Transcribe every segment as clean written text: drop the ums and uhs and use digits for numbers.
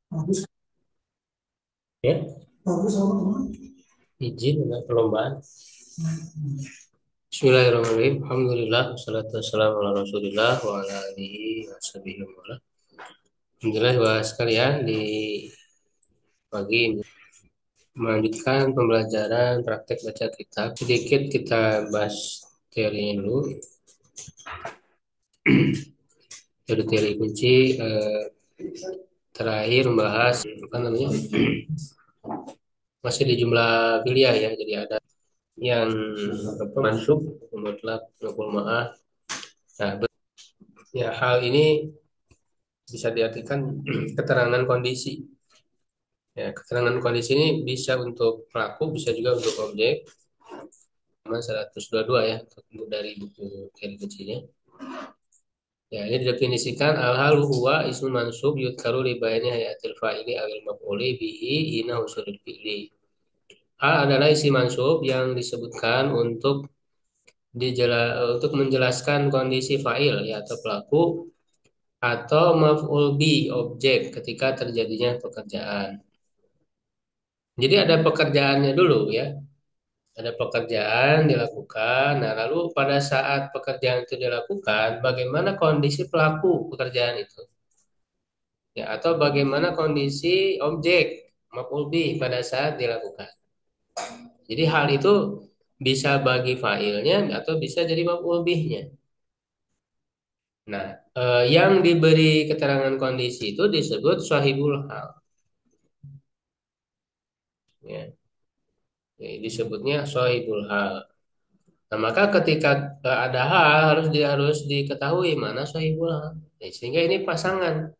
Bagus, Ya, bagus apa teman? izin untuk perlombaan. Bismillahirrahmanirrahim. Alhamdulillah, wassalatu wassalamu ala Rasulillah wa ala alihi wa sahbihi wa wala. Alhamdulillah, bahwa sekalian di pagi ini melanjutkan pembelajaran praktek baca kitab. Sedikit kita bahas teorinya dulu. Teori kunci terakhir membahas apa namanya? Masih di jumlah kuliah ya. Jadi ada yang apa, masuk, mutlak, maupun ma'ah. Nah, ya hal ini bisa diartikan keterangan kondisi. Ya, keterangan kondisi ini bisa untuk pelaku, bisa juga untuk objek. Sama 122 ya, untuk dari buku teori kuncinya. Ya, ini didefinisikan al-halu huwa ismu mansub yudkaru li bayani hayatil fa'ili awil maf'uli bihi ina usulul fi'li. A adalah isi mansub yang disebutkan untuk menjelaskan kondisi fa'il ya atau pelaku atau maf'ul bi objek ketika terjadinya pekerjaan. Jadi ada pekerjaannya dulu ya. Ada pekerjaan dilakukan. Nah, lalu pada saat pekerjaan itu dilakukan, bagaimana kondisi pelaku pekerjaan itu? Ya, atau bagaimana kondisi objek maf'ul bih pada saat dilakukan. Jadi hal itu bisa bagi fa'ilnya atau bisa jadi maf'ul bihnya. Nah, yang diberi keterangan kondisi itu disebut sahibul hal. Ya, disebutnya sahibul hal. Nah, maka ketika ada hal harus diketahui mana sahibul hal. Ya, sehingga ini pasangan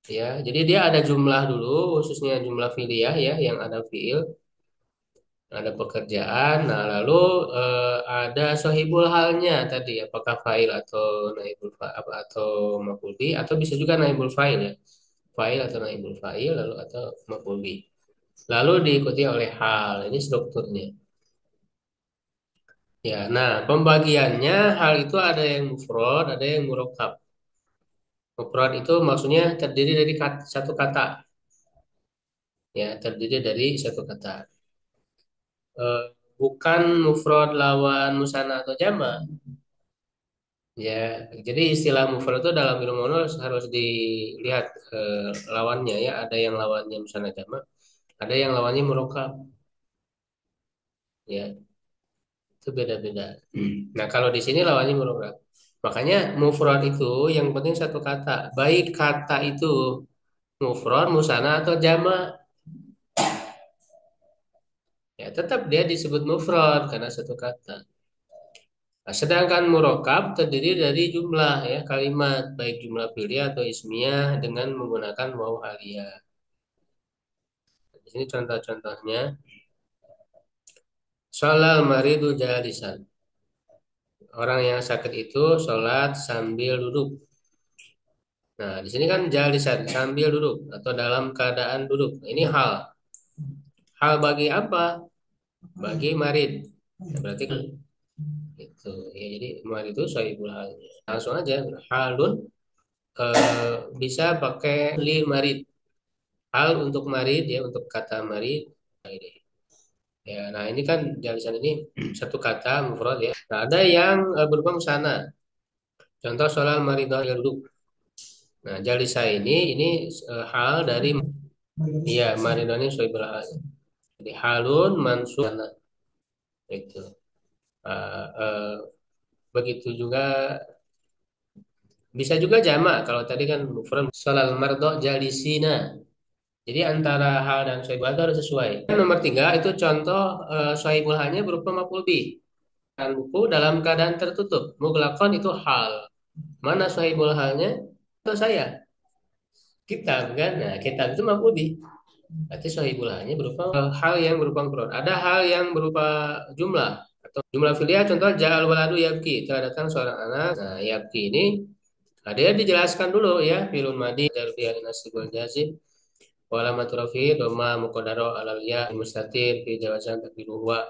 ya. Jadi dia ada jumlah dulu khususnya jumlah fi'liyah ya yang ada fi'il, ada pekerjaan. Nah, lalu ada sahibul halnya tadi apakah fa'il atau naibul fa'il atau maf'ul bih atau bisa juga naibul fa'il ya. Fa'il atau naibul fa'il lalu atau maf'ul bih. Lalu diikuti oleh hal. Ini strukturnya. Ya, nah pembagiannya hal itu ada yang mufrad, ada yang murakkab. Mufrad itu maksudnya terdiri dari satu kata, ya terdiri dari satu kata. Eh, Bukan mufrad lawan musanna atau jama, ya. Jadi istilah mufrad itu dalam ilmu onol harus dilihat lawannya ya. Ada yang lawannya musanna jama, ada yang lawannya murakkab, ya itu beda-beda. Nah kalau di sini lawannya murakkab. Makanya mufrad itu yang penting satu kata. Baik kata itu mufrad, musanna atau jama, ya tetap dia disebut mufrad karena satu kata. Nah, sedangkan murokab terdiri dari jumlah ya kalimat baik jumlah fi'liyah atau ismiyah dengan menggunakan waw aliyah. Di sini contoh-contohnya. Sholal maridu jalisan. Orang yang sakit itu sholat sambil duduk. Nah, di sini kan jalisan sambil duduk atau dalam keadaan duduk. Ini hal. Hal bagi apa? Bagi marid. Ya, berarti kan itu. Ya, jadi marid itu sahibul halnya. Langsung aja halun bisa pakai li marid. Hal untuk marid ya untuk kata marid. Nah, ini. Ya, nah ini kan jalisan ini satu kata mufrad ya. Nah, ada yang berupa musana. Contoh soal maridah duduk. Nah, jalisa ini hal dari iya maridah ini soal hal. Jadi halun mansub itu. Eh, eh, Begitu juga bisa juga jamak kalau tadi kan mufrad solal mardo jalisina. Jadi antara hal dan sohibul hal itu harus sesuai. Dan nomor tiga itu contoh sohibul halnya berupa maf'ul bih. Dan buku dalam keadaan tertutup. Muglakon itu hal. Mana sohibul halnya? Itu saya. Kitab kan? Nah, kitab itu maf'ul bih. Berarti sohibul halnya berupa hal yang berupa maf'ul. Ada hal yang berupa jumlah. Atau jumlah filia contoh ja'al waladu yabki. Telah datang seorang anak. Nah, yabki ini dia dijelaskan dulu ya. Filun madi dari pihak nasibul jazim. Wala maturafi doma mukodaro alal ya mustatir fi jawasan takdiru huwa.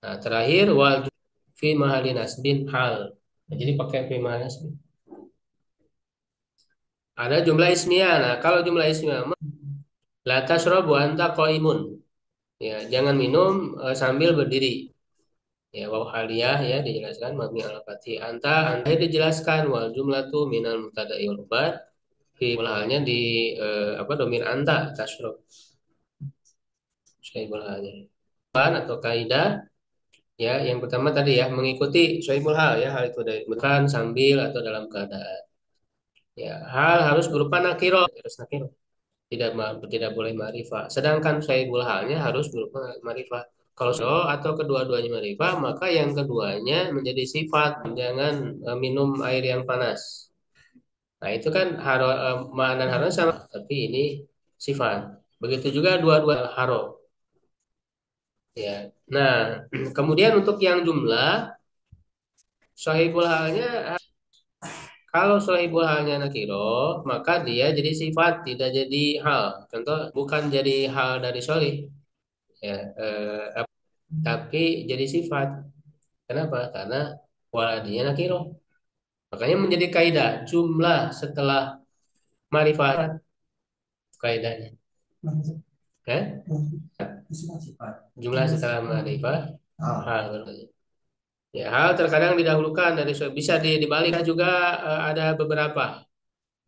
Nah, terakhir wal fi mahali nasbin hal. Nah, jadi pakai fi mahali nasbin. Ada jumlah ismiyah. Nah, kalau jumlah ismiyah La tasrabu anta qaimun. Ya, jangan minum sambil berdiri. Ya, waw haliyah ya dijelaskan mabni ala fathi. Anta dijelaskan wal jumlatu minal mubtada'i wal khabar. Fi halnya di apa domir anta tasrab. Syaibul halnya. Atau kaidah ya, yang pertama tadi ya mengikuti syaibul hal ya, hal itu dari bukan sambil atau dalam keadaan. Ya, hal harus berupa nakiro, harus nakiro. Tidak boleh ma'rifah. Sedangkan syaibul halnya harus berupa ma'rifah. Kalau so atau kedua-duanya ma'rifah, maka yang keduanya menjadi sifat. Jangan minum air yang panas. Nah, itu kan makna haro sama, tapi ini sifat. Begitu juga dua-dua haro. Ya. Nah, kemudian untuk yang jumlah, sahibul halnya, kalau sahibul halnya nakiro, maka dia jadi sifat, tidak jadi hal. Contoh, bukan jadi hal dari solih. Ya, tapi jadi sifat. Kenapa? Karena waladinya nakiro. Makanya menjadi kaidah jumlah setelah marifat kaidahnya. Eh? Jumlah setelah marifat hal. Ya, hal terkadang didahulukan dari bisa dibalik juga ada beberapa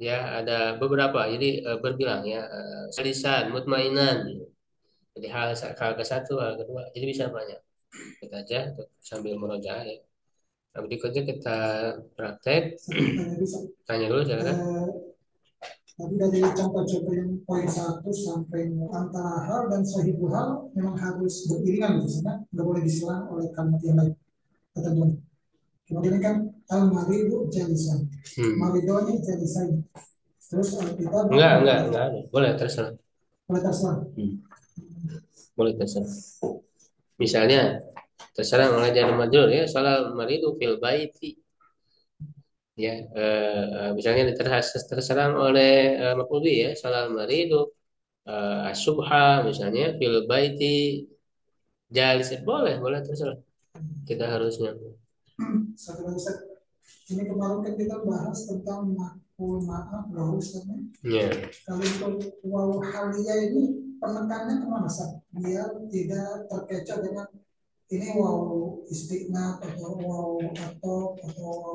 ya, ada beberapa. Jadi berbilang ya salisan mutmainan. Jadi hal ke satu, hal kedua. Jadi bisa banyak. Kita aja sambil merojaah ya. Nah, berikutnya kita praktek. Tanya dulu silakan. Tapi dari contoh-contoh yang poin 1 sampai antara hal dan sahibul hal memang harus beriringan gitu, sehingga nggak boleh diselang oleh kalimat yang lain. Ketentuan. Kemudian kan al-maridu jalisan, maridoni jalisan. Terus kita enggak, boleh terserah. Boleh terserah. Boleh terserah. Misalnya terserah mengajar majrur ya, soal maridu fil baiti. Ya, misalnya terserang oleh maf'ul bih ya, soal maridu asubha misalnya fil baiti jalis, boleh terserah. Kita harusnya. Satu lagi, ini kemarin kan kita bahas tentang makul maaf bahusanya. Ya. Kalau untuk waw halia ini penekannya kemana sih? Biar tidak terkecoh dengan ini waw istiqna atau waw atau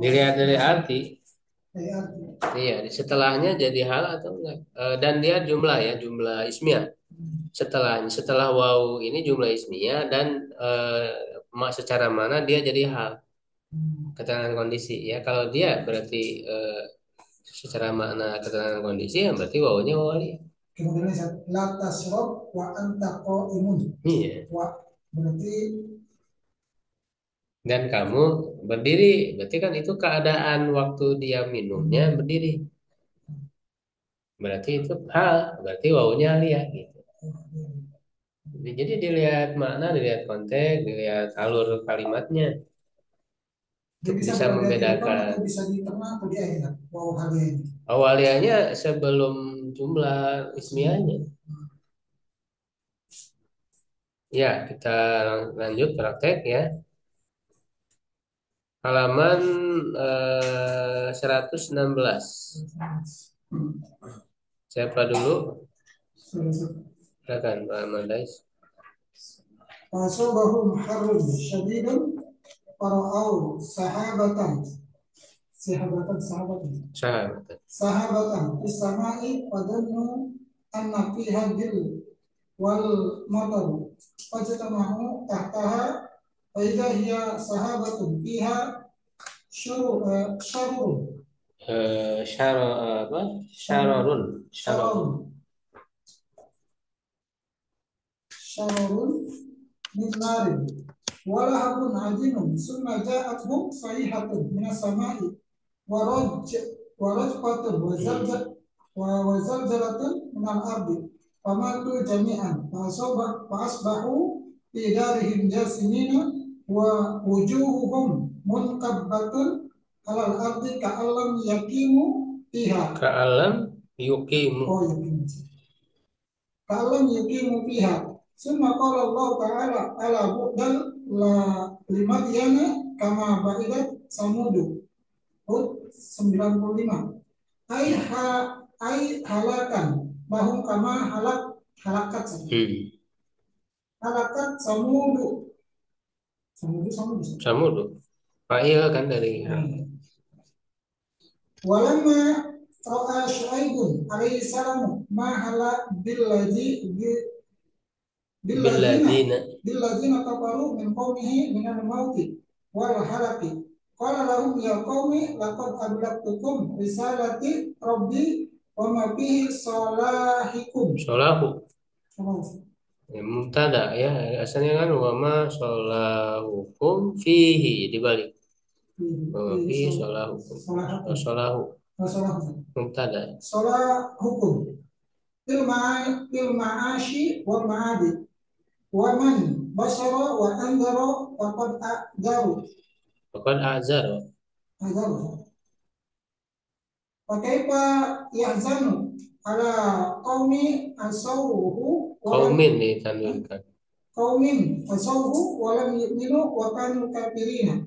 Dilihat dari arti. Dari arti. Iya, setelahnya jadi hal atau enggak. Dan dia jumlah ya, jumlah ismiyah. Setelah waw ini jumlah ismiyah dan secara mana dia jadi hal. Keterangan kondisi ya. Kalau dia berarti secara makna keterangan kondisi ya berarti wawunya wawali. Kemudian la tasrob wa anta qaimun. Iya. Wa berarti dan kamu berdiri, berarti kan itu keadaan waktu dia minumnya berdiri. Berarti itu hal, berarti wawunya aliyah gitu. Jadi dilihat makna, dilihat konteks, dilihat alur kalimatnya. Untuk bisa membedakan. Bisa di tengah atau di akhir waw halia ini. Awalnya sebelum jumlah ismiyahnya. Ya, kita lanjut praktek ya. Halaman 116. Siapa dulu? Silakan Pak Mandais. Fasobahum harun syadidun fara'au sahabatan isama'i wadannu anna fiha dil wal mataru fajtamahu tahtaha wa idha hiya sahabatun fiha syarurun min narin walahabun ajinun summa ja'atuhum sayihatun minas sama'i warajfatun wa zalzalatun minal ardi famatu jami'an fa'asbahu fi darihim jasimina wa wujuhuhum munkabbatun alal ardi ka'allam yaqimu fiha ka'allam yuqimu fiha. Summa qala Allah ta'ala ala bu'dal la limadyana kama ba'idat samudu. Hud 95. Ai halakan bahum kama halak Hmm. Halakat samudu. Samudu. Samudu. Fa'il kan dari Walamma ra'a Syuaibun alaihi salam ma hala billadina billadina. billadina kafaru min qaumihi min al-mauti wal halaki. Qala lahum ya qaumi laqad ablagtukum risalati rabbi wa ma bihi salahikum. Solahu. Oh, Ya, mubtada ya. Asalnya kan wama solahukum fihi dibalik. Wama fihi solahukum. Oh, solahu. Mubtada. Salah hukum fil ma'ashi wa ma'adi wa man basara wa andara wa qad a'daru Bukan azar. a'daru wa kaifa yahzanu ala qaumi asawhu wa lam Kaumin ditanwinkan. qaumin asawhu wa lam yu'minu wa kanu kafirina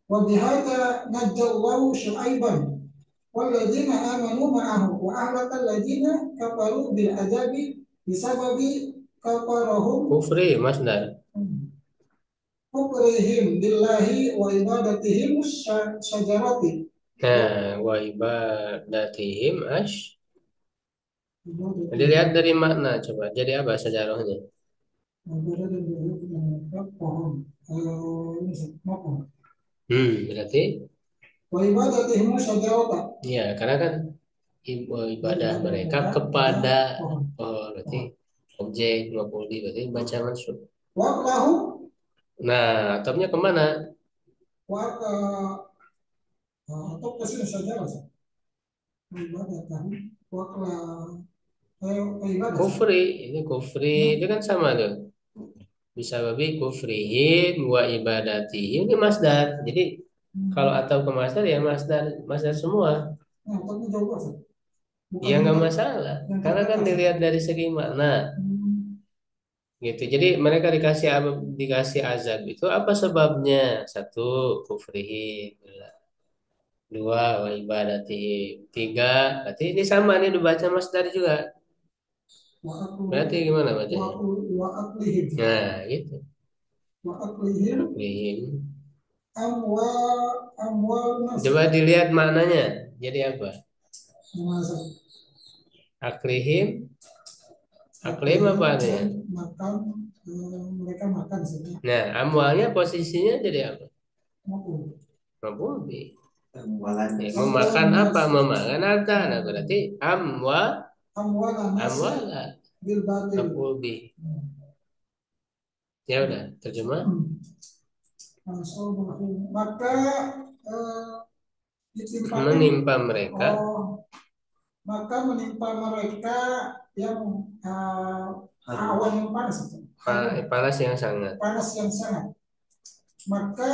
wa bihadza najjallahu syu'aiban walladzina amanu ma'ahu wa ahlakal ladzina kafaru bil azabi bisababi kafarahum Kufri masdar. kufrihim billahi wa ibadatihim syajarati. Nah, wa ibadatihim dilihat dari makna coba. Jadi apa sejarahnya? Pohon. Berarti Wa ibadatihim syajarata. ya karena kan ibadah mereka kepada berarti objek maf'ul bih berarti baca mansub. Wa lahu Nah, atapnya kemana? wa atau kesini syajarah. Ibadatahum wa ibadah. Kufri, ini kufri itu kan sama tuh. Bisa babi kufrihim wa ibadatihim ini masdar. Jadi kalau atau ke masdar ya masdar semua. Nah, tapi jauh Bukan Ya nggak masalah. Karena kan dilihat dari segi makna gitu. Jadi mereka dikasih azab itu apa sebabnya? Satu kufrihim, dua wa ibadatihim, tiga berarti ini sama nih dibaca masdar juga. Berarti gimana bacanya? wa aklihim Nah, gitu. wa aklihim Kufrihim. amwal nas. Coba dilihat maknanya. Jadi apa? Masa Aklihim, aklim apa artinya? makan mereka makan sebenarnya. Nah, amwalnya posisinya jadi apa? Makan. Mabubi. Memakan apa? Memakan harta. Nah, berarti Amwal nas amwala bil batil. mabubi. Ya udah, terjemah. Maka ditimpakan Menimpa mereka maka menimpa mereka yang awan yang panas itu. panas yang sangat. Panas yang sangat. Maka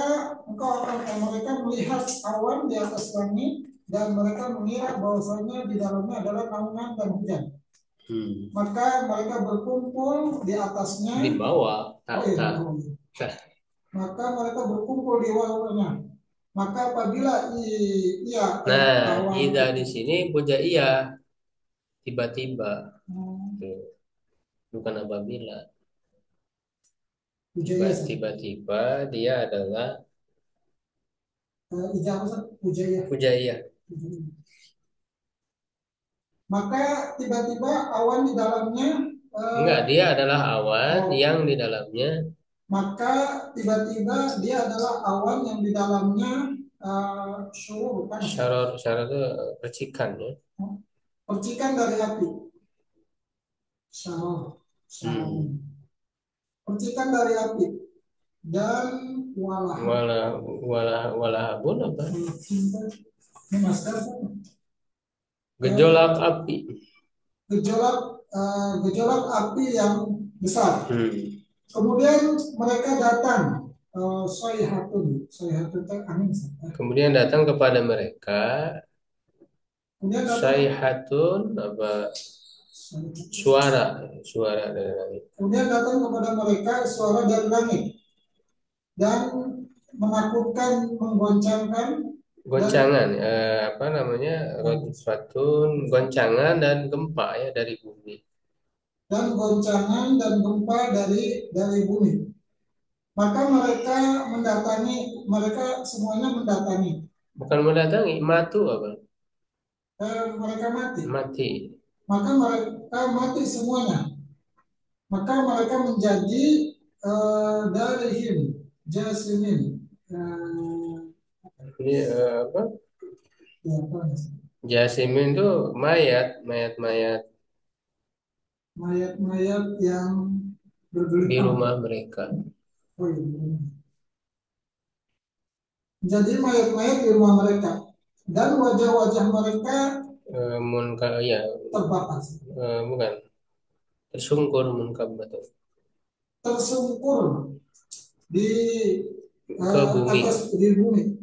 engkau akan mereka melihat awan di atas langit dan mereka mengira bahwasanya di dalamnya adalah naungan dan hujan. Maka mereka berkumpul di atasnya. Di bawah tahta. Maka mereka berkumpul di bawahnya. Maka apabila ia ida di sini puja iya tiba-tiba. Bukan apabila. Tiba-tiba dia adalah puja. Maka tiba-tiba awan di dalamnya enggak, dia adalah awan yang di dalamnya. Maka tiba-tiba dia adalah awan yang di dalamnya syaror itu percikan ya. Percikan dari api. Syaror. Percikan dari api dan walahabun apa? Gejolak api. Gejolak api yang besar. Kemudian mereka datang sayhatun angin. Kemudian datang kepada mereka sayhatun apa? Suara dari langit. Kemudian datang kepada mereka suara dari langit dan menakutkan, menggoncangkan. Apa namanya? Rajfatun, goncangan dan gempa ya dari bumi. dan goncangan dan gempa dari bumi. Maka mereka semuanya mendatangi. Bukan mendatangi, matu apa? Mereka mati. Mati. Maka mereka mati semuanya. Maka mereka menjadi darihim jasimin. Ini apa? Ya, apa? Jasimin itu mayat-mayat Mayat-mayat yang di bergelimang. rumah mereka. Oh, iya. Jadi mayat-mayat di rumah mereka dan wajah-wajah mereka Ya, terbakar, bukan tersungkur betul. tersungkur di Ke bumi. atas di bumi,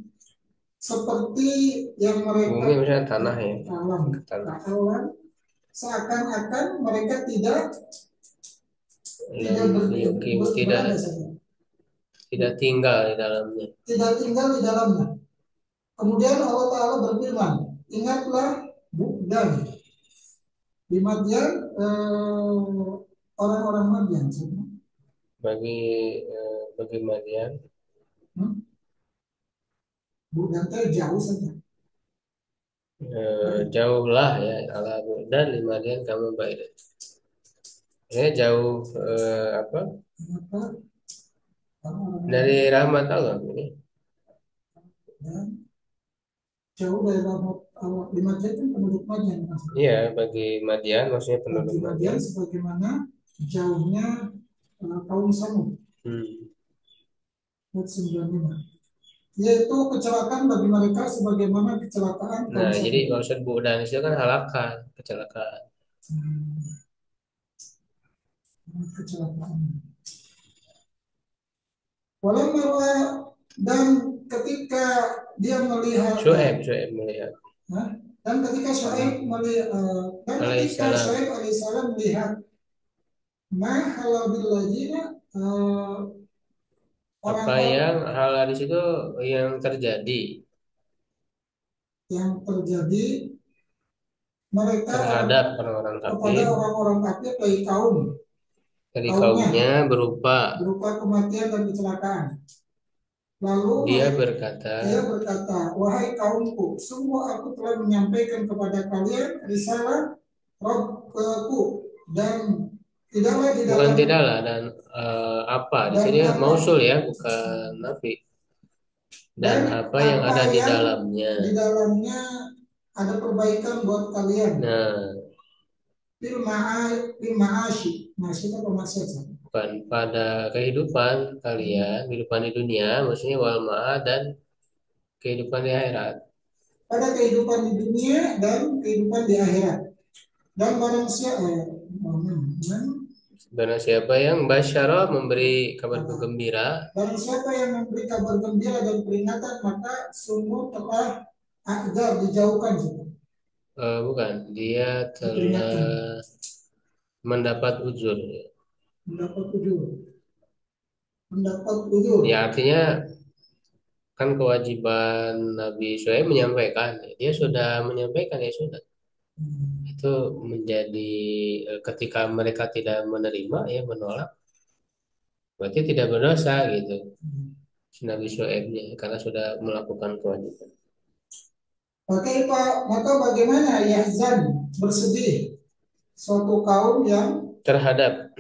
seperti yang mereka Bumi misalnya tanah ya. alam, seakan-akan mereka tidak tinggal di dalamnya. Tidak tinggal di dalamnya. Kemudian Allah Ta'ala berfirman, ingatlah dan di Madian orang-orang Madian bagi Madian dan jauh saja. Jauhlah ya ala dan di Madian kamu baik. Ini jauh apa? Dari rahmat Allah ini. Jauh dari rahmat Allah. Di Madian kan penduduk Madian. Iya, bagi Madian maksudnya penduduk Madian. Sebagaimana jauhnya kaum Samud. Ayat 95. Yaitu kecelakaan bagi mereka sebagaimana kecelakaan kaum Nah, Samud. jadi maksud bu'dan itu kan halakan, kecelakaan. Kecelakaan. Walamma dan ketika dia melihat Syuaib melihat. Dan ketika Syuaib alaihissalam melihat apa yang hal di situ yang terjadi mereka terhadap orang-orang kafir, dari kaumnya berupa kematian dan kecelakaan. Lalu dia berkata, wahai kaumku, sungguh aku telah menyampaikan kepada kalian risalah Rabbku dan tidaklah dan apa di sini mausul ya, bukan nafi. Dan apa yang ada di dalamnya. Di dalamnya ada perbaikan buat kalian. Nah, bukan pada kehidupan kalian, kehidupan di dunia, maksudnya wal ma'ad dan kehidupan di akhirat. Pada kehidupan di dunia dan kehidupan di akhirat. Dan barang siapa yang basyara memberi kabar gembira, barang siapa yang memberi kabar gembira dan peringatan, maka sungguh telah agar dijauhkan. Bukan, dia telah mendapat ujur. Mendapat ujur. Ya, artinya kan kewajiban Nabi Syuaib menyampaikan. Dia sudah menyampaikan, ya sudah. Itu menjadi ketika mereka tidak menerima, ya menolak, berarti tidak berdosa gitu. Nabi Syuaibnya karena sudah melakukan kewajiban. Maka bagaimana yahzan bersedih suatu kaum yang terhadap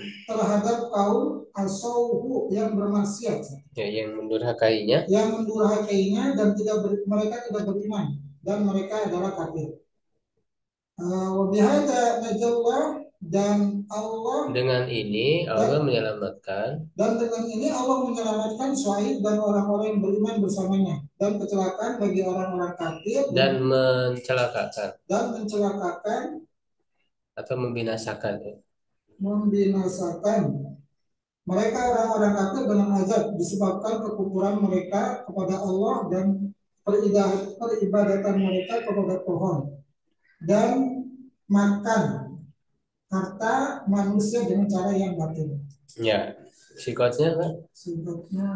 kaum asauhu yang bermaksiat, ya, yang mendurhakainya dan mereka tidak beriman dan mereka adalah kafir. Wabihada najallah dan Allah dengan ini Allah menyelamatkan Syuaib dan orang-orang yang beriman bersamanya dan kecelakaan bagi orang-orang kafir dan mencelakakan atau membinasakan mereka orang-orang kafir dengan azab disebabkan kekufuran mereka kepada Allah dan peribadatan mereka kepada pohon dan makan harta manusia dengan cara yang batil. Ya, sikotnya kan? Sikotnya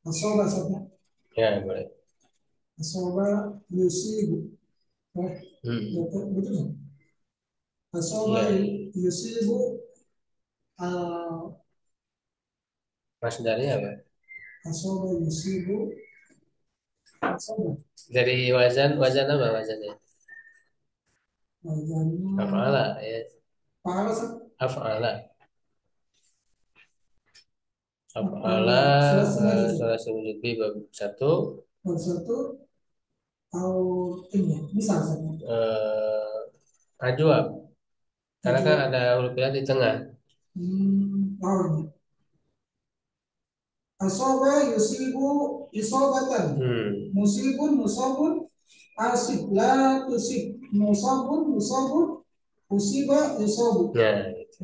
asoba saja. Ya, boleh. Asoba yusibu. Betul. Asoba Iya. yusibu al Masdarnya apa? asoba yusibu asoba Dari wazan, wazan apa wazannya? wazannya Af'ala ya. pahala Af'ala. Af'ala pahala sulasinya aja sulasi wujud bab 1 bab satu au ini misal saja ajwa. Karena kan ajwa ada huruf illa di tengah. ini asoba yusibu isobatan Hmm. musibun musabun asib la tusib musabun musabun usiba yusabu Nah, itu.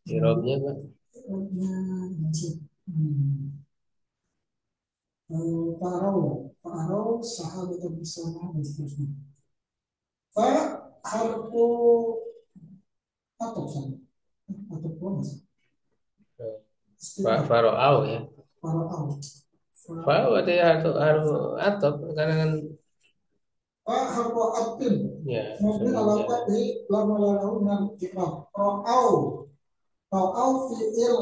Irobnya apa? musib Farau sahabat bersama dan seterusnya. Fa harfu atau sama atau polos. Faro'au ya. Farau. Fa berarti harus atop karena kan Fa harfu atin. ya Mungkin sebelumnya. alamat di lama lalu dengan ikraf. Ra'au. Ra'au fi'il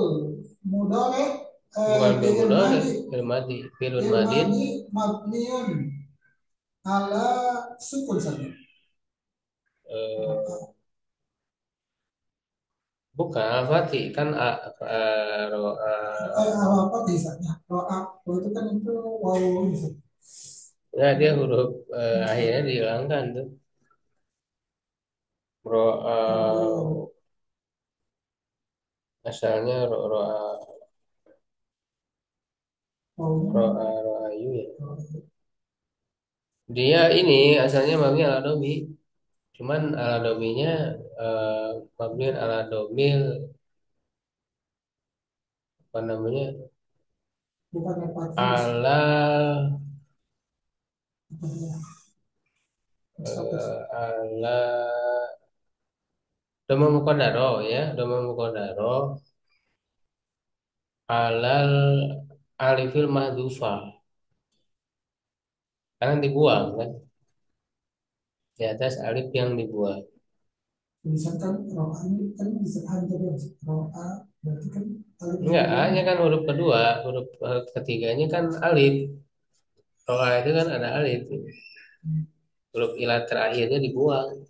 mudore Bukan bil fi'il mudhari, madi. bil madi, filun Fi'il madin. madi mabniun ala sukun saja. Eh, bukan al-fati kan Apa biasanya? Ro'a. Itu kan itu wawu bisa. ya dia huruf akhirnya dihilangkan tuh. Ro'a asalnya ro'ayu ya. Dia ini asalnya mabni ala domi. Cuman ala dominya mabni ala domil apa namanya? Bukan apatis. Ala Status. ala doma mukodaro ya, doma mukodaro alal alifil mahdufa karena dibuang kan di atas alif yang dibuang. Misalkan ro'a ini kan bisa hanya ro'a berarti kan alif Enggak, yang A-nya kan huruf kedua, huruf ketiganya kan alif. Roa itu kan ada alif. Huruf ilat terakhirnya dibuang.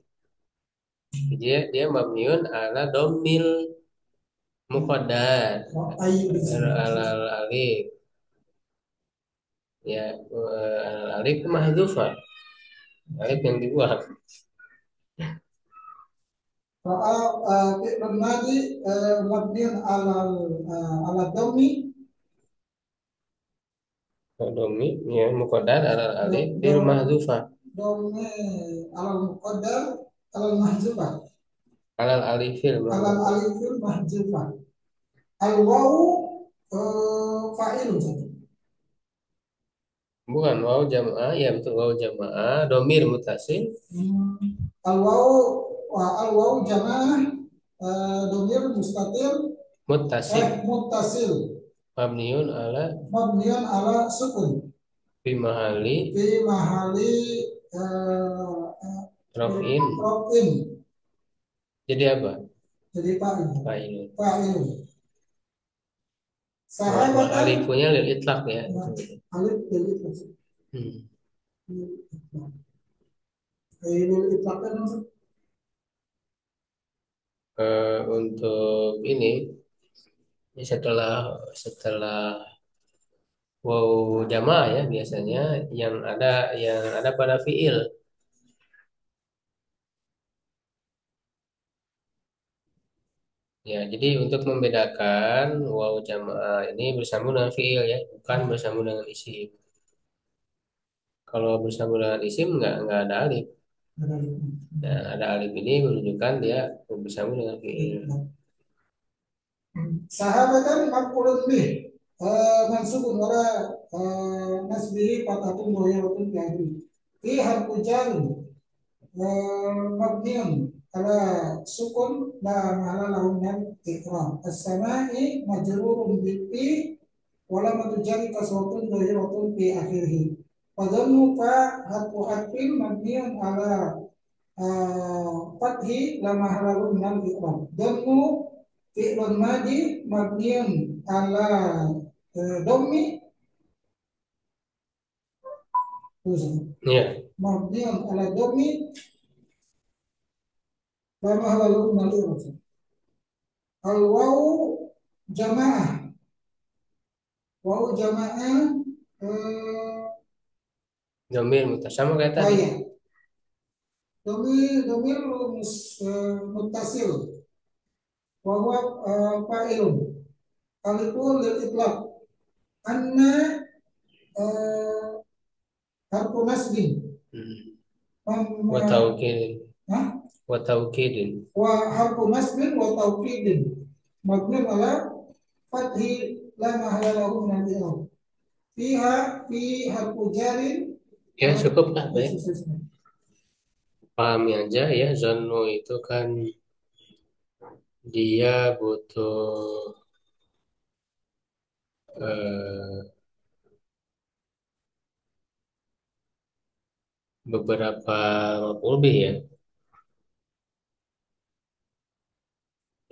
Dia mabniun ala domil muqaddar ro'a itu ala alif. Ya, ala alif mahdhufa. Alif yang dibuang. ro'a fi'lun madi mabniun ala dhammi Domi ya muqaddar ala alif bil mahdhufa. dhammi ala muqaddar ala mahzufah Alal alifil ala alifil mahzufah al wawu fa'ilun saja. bukan waw jamaah ya betul waw jamaah domir mutasil Al wawu al wawu jamaah domir mustatir muttasil muttasil mabniun ala mabniun ala sukun fi mahali fi mahali raf'in. rofin Jadi apa? jadi fa'il Fa'ilun. fa'il Wal sahabatan alifunya lil itlaq ya. alif dari itu Hmm. ilul itlaqan maksud Untuk ini setelah setelah waw jamaah ya biasanya yang ada pada fiil. Ya, jadi untuk membedakan waw jamaah ini bersambung dengan fiil ya, bukan bersambung dengan isim. Kalau bersambung dengan isim nggak ada alif. ada Nah, ada alif ini menunjukkan dia bersambung dengan fiil. sahabatan maqulun bih mansubun wala nasbihi fatatun dhahiratun bi'adri fi harfu jar mabniun ala sukun la mahala lahu min ikram as-sama'i majrurun bi fi wala matujari kasratun dhahiratun fi akhirih wa dhannu fa harfu atfin mabniun ala fathi la mahalahu minal i'rab. Dhammu fi'lun madi mabniun ala dhammi Ya. mabniun ala dhammi la mahalahu minal i'rab. Al wawu jamaah. Wawu jamaah Domir sama kayak tadi. iya. Domir muttasil. Wawa fa'ilun. Alifu lil itlaq. Anna harfu nasbin. Wa taukidin. Wa taukidin. Wa harfu nasbin wa taukidin. Mabniun ala fathi la mahala lahu min al-i'rab. Fiha fi harfu jarin. Ya cukup lah, baik. Pahami aja ya, zannu itu kan dia butuh beberapa maf'ul bih ya.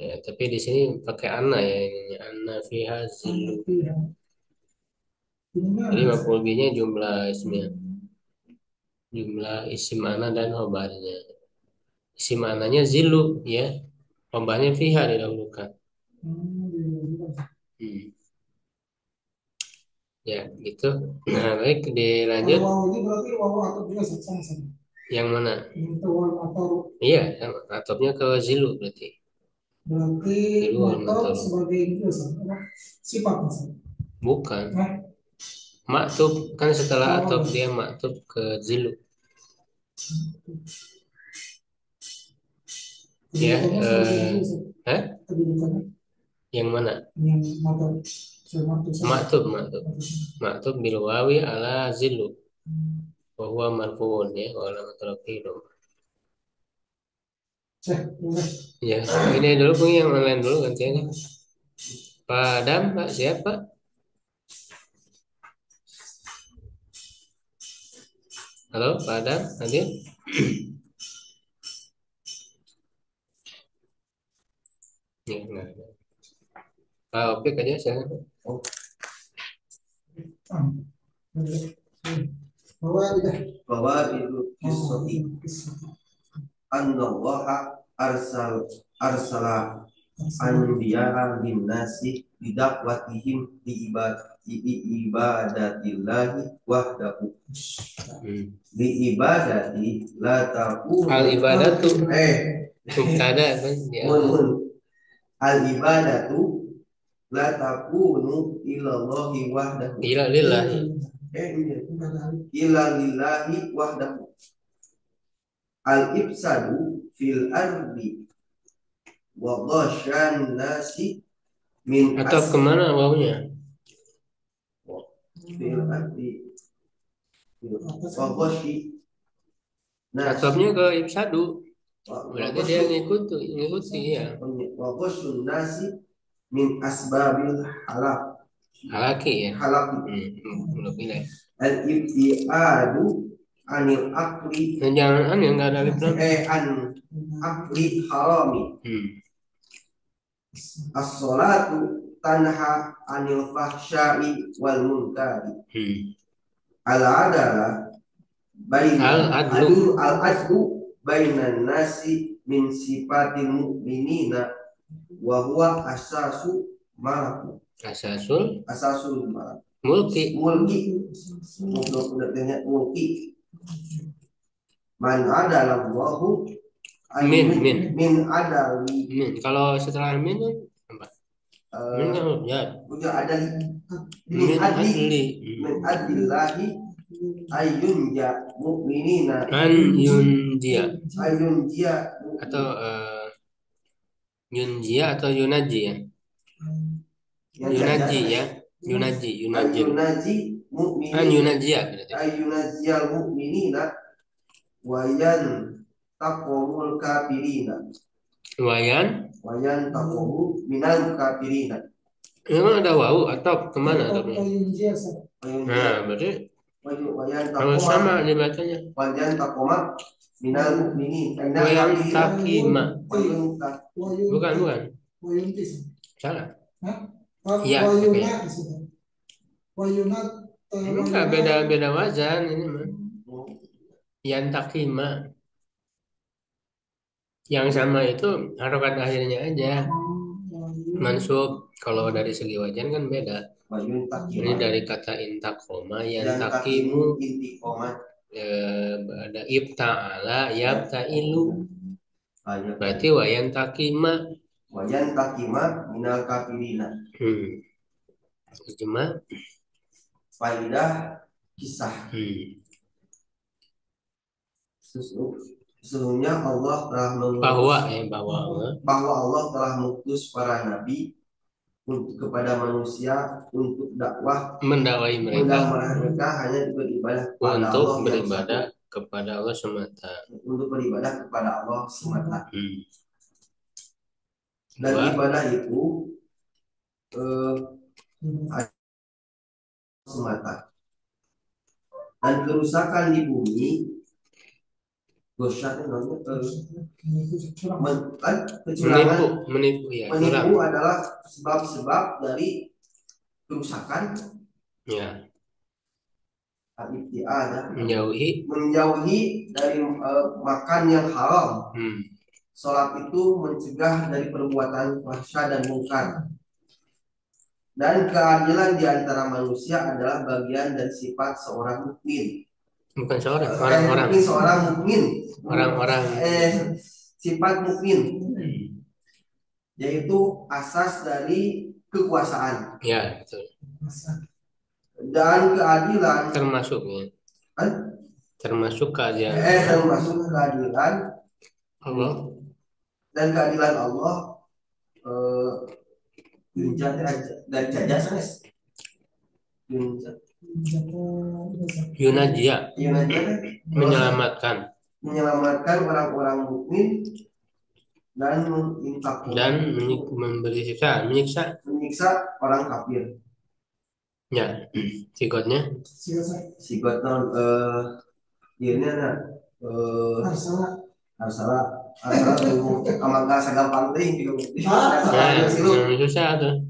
Ya, tapi di sini pakai anna ya, ini anna fiha zillu. Jadi maf'ul bihnya jumlah ismnya. Jumlah isim ana dan khobarnya. Isim ananya zillu ya. Khobarnya fiha didahulukan. Ya, gitu. Nah, baik dilanjut. Wawu ini berarti wawu atau juga sama-sama. Yang mana? Atau Iya, atopnya ke zilu berarti. Berarti motor sebagai sifat misalnya. Bukan. Maktub kan setelah atop dia maktub ke zilu. Ya, yang mana? Yang maktub bil wawi ala zilu. Bahwa marfuun ya, wala matrafilu. Ya, ini dulu punya yang online dulu gantian. Pak Adam, Pak siapa? Halo, Pak Adam, hadir? Ya, enggak. Pak Opik aja saya. Bahwa itu kisoti Annallaha arsala anbiya'a linnasi bidakwatihim ibadatillahi wahdahu. Bi ibadati la takun al ibadatu ada kan ya. Al ibadatu la takunu ilallahi wahdahu. Ila lillahi. Ila lillahi wahdahu. Al ifsadu fil ardi wa ghasyan nasi min atau kemana wawunya? Fil ardi wa ghasyi atopnya ke ifsadu. Berarti dia ngikuti ya. Wa ghasyan nasi min asbabil halaki ya. Belum pilih. Al ibtiadu anil akli. Jangan yang nggak ada alif lam. An akli harami. As-salatu tanha anil fahsya'i wal munkari. Al-adala al-adlu bainan nasi min sifatil mu'minina wa huwa asasu malaku. Asasul malak. Mulki. Man adalah Allahu min adawi. Kalau setelah min apa? Min kan ya. Udah ada min adillahi ayyunja mu'minina yunjia atau yunjia atau yunaji ya. Yunaji mu'minina yunajia berarti. Ayyunajiyal mu'minina wayan taqawul kafirina. Wayan taqawul minal kafirina. Memang ada wawu atau kemana ataunya? Nah, berarti kalau sama dibacanya. Wayan taqoma minal mukminin minal Wayang kafirin takima. Bukan, Wayunti. bukan. Wayunti. Salah. Hah? Iya, Wayuna kayaknya. di situ. Wayuna. Enggak, beda wazan ini mah. Yang takima. Yang sama itu harokat akhirnya aja. Mansub. Kalau dari segi wajan kan beda. wayun Ini takima dari kata intakoma yang yang takimu. takimu inti koma Ada ibta'ala yabta'ilu. ayat Berarti wayan takima. wayan takima minal kafirina. Cuma Faidah kisah sesungguhnya Allah telah bahwa Allah telah mengutus para nabi kepada manusia untuk mendakwai mereka hanya beribadah kepada untuk Allah beribadah kepada Allah semata. Untuk beribadah kepada Allah semata. Dan Dua, ibadah itu semata. Dan kerusakan di bumi dosa kecurangan menipu adalah sebab-sebab dari kerusakan ya. Menjauhi dari makan yang haram. Sholat itu mencegah dari perbuatan fahsya dan mungkar. Dan keadilan di antara manusia adalah bagian dari sifat seorang mukmin. Bukan orang-orang. Seorang mukmin. Orang-orang. Sifat mukmin, yaitu asas dari kekuasaan. Ya, betul. Dan keadilan termasuknya. Termasuk keadilan. Termasuk keadilan Allah. Dan keadilan Allah dari jajasan Yunajia menyelamatkan orang-orang mukmin dan memberi menyiksa orang kafir. Ya, sigotnya sigot non ini ada Arsala tuh amangka sagampang teh gitu. Susah tuh.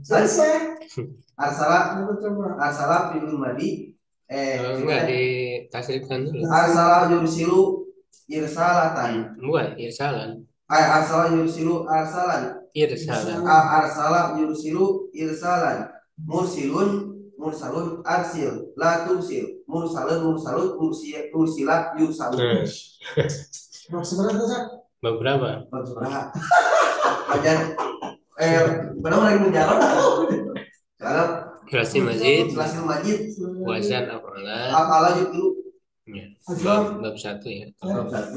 Arsala pilih madi enggak ditasrifkan dulu. Arsala yursilu irsalatan. Bukan irsalan. Arsala yursilu arsalan. Irsalan. Arsala yursilu irsalan. Mursalun arsil la tursil mursalun ursilat yursalun. Beberapa? Ajar benar lagi menjawab. Karena Klasil Majid wazan apalah itu ya, bab 1 ya. Bab 1.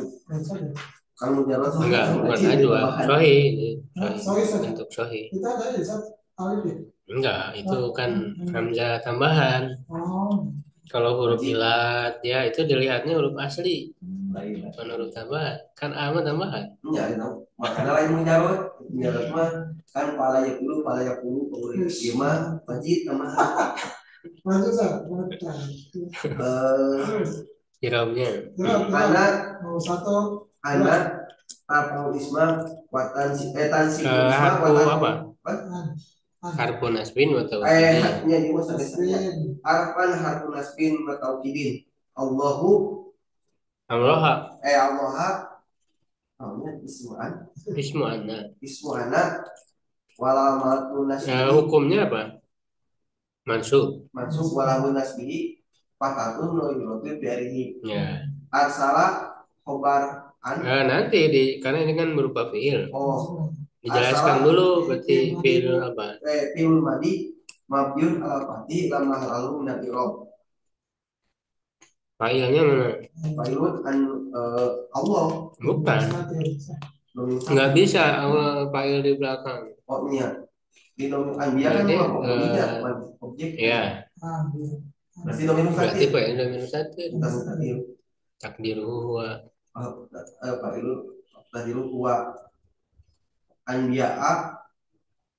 Kalau menjawab bukan ajwa sahih bentuk sahih. Enggak, itu kan hamzah tambahan. Kalau huruf ilat ya itu dilihatnya huruf asli. Bukan huruf tambahan. Kan A tambahan. Enggak tahu. Makanya lain menjawab mah kan pala yakulu lima majid tambahan. Irabnya. Anak Harfu isma watan tansi harfu apa? Harfu nasbin wa taukidin. Arfan harfu nasbin wa taukidin. Allaha ismu anak walamatun nasbihi. Hukumnya apa? Mansub walamatun nasbihi fatatun no yuratu biarihi. Ya. Arsala khobar nanti karena ini kan berupa fiil. Dijelaskan Arsala, dulu berarti fiil apa? Fiil madi mabniun ala fathi lamma lalu min al-i'rab. Failnya mana? Failun Allah. Bukan. Nggak bisa Allah fail di belakang. Oh iya. Di domin anbiya kan objek. Ya. Berarti domin berarti fail domin satu. Takdiruhu huwa. Takdiruhu huwa anbiya'a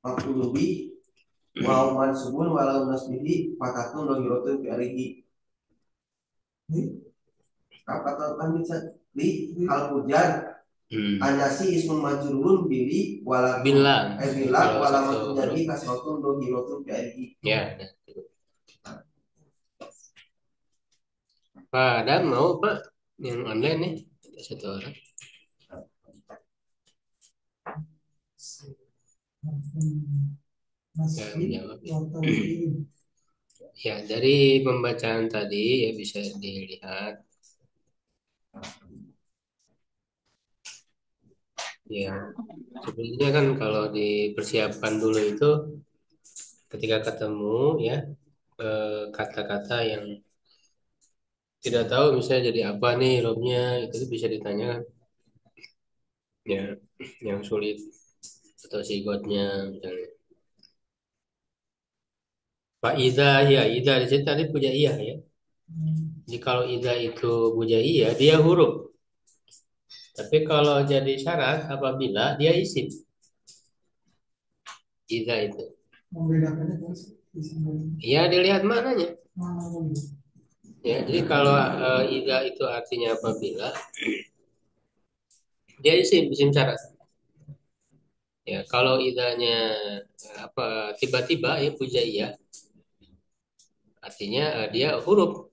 maqlubi wa mansubun walau nasbihi fatatun dhahiratun fi arihi. Apa kan bisa li hal hujan anasi ismun majrurun bili wala bilang wala matun jadi kasrotun dohirotun bi'aiki. Ya. Pak Adam mau Pak yang online nih satu orang. Ya, menjawab. Ya, dari pembacaan tadi ya bisa dilihat. Ya, sebenarnya kan kalau dipersiapkan dulu itu ketika ketemu ya kata-kata yang tidak tahu misalnya jadi apa nih robnya itu bisa ditanyakan. Ya, yang sulit atau sigotnya misalnya. Pak Ida ya Ida di sini tadi punya iya ya. Jadi kalau Ida itu punya iya dia huruf. Tapi kalau jadi syarat apabila dia isim. Ida itu. Membedakannya kan Ya dilihat maknanya. Ya, jadi kalau ida itu artinya apabila dia isim syarat. Ya, kalau idanya apa tiba-tiba ya pujaiyah artinya dia huruf.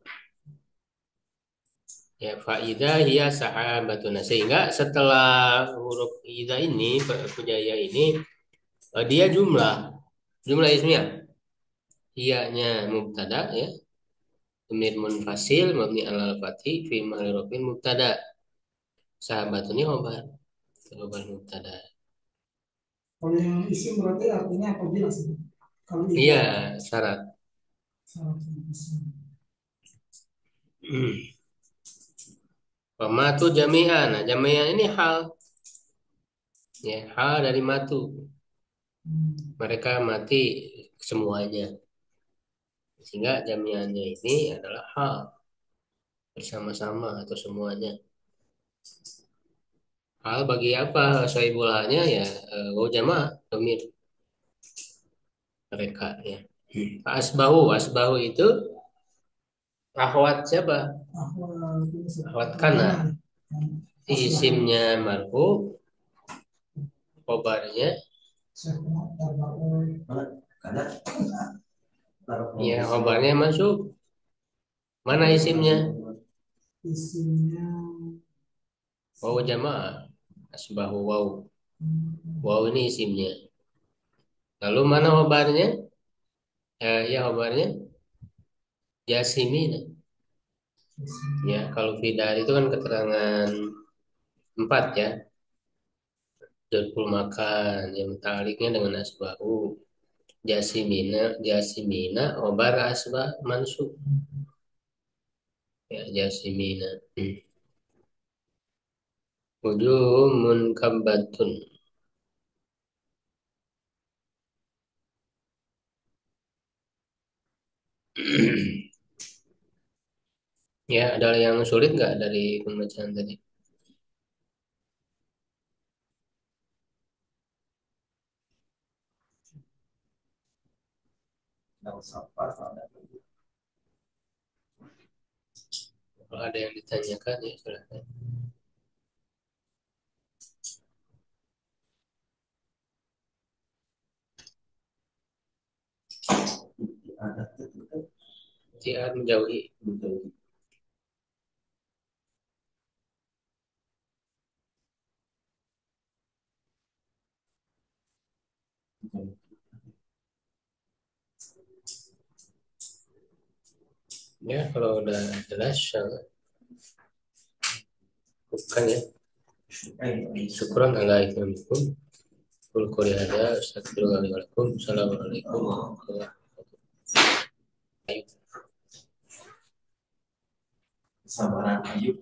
Ya, faida hiya sahabatuna sehingga setelah huruf ida ini pujaiyah ini dia jumlah ismiyah. Iyanya mubtada ya. Dhamir munfasil mabni alal fathi fi mahalli rafin mubtada. Sahabatun ini khobar mubtada. Kalau yang isim berarti artinya apabila sih? Kalau Iya, syarat. Matu jami'an. Nah, jami'an ini hal. Ya, hal dari matu. Mereka mati semuanya. Sehingga jami'annya ini adalah hal bersama-sama atau semuanya. Hal bagi apa sahibul halnya ya waw jama' dhamir mereka ya. Asbahu itu akhwat siapa? Akhwat kana. Isimnya marfu, khobarnya ya khobarnya masuk. Mana isimnya? Isimnya Waw jamaah. Asbahu waw. Waw ini isimnya. Lalu mana khobarnya? Ya khobarnya Jasimina. Ya, kalau fida itu kan keterangan 4 ya. Jodhul makan yang taliknya dengan asbahu. Jasimina obar asbah mansub. Ya, Jasimina. Wujuhum kabbatun. Ya, ada yang sulit nggak dari pembacaan tadi? Kalau ada yang ditanyakan ya silahkan. Tiar menjauhi. Ya, kalau udah jelas, bukan ya. Syukran ala ikhwanikum. Kul qoli hadza astagfirullahaladzim. Assalamualaikum warahmatullahi wabarakatuh. Sabaran Ayub.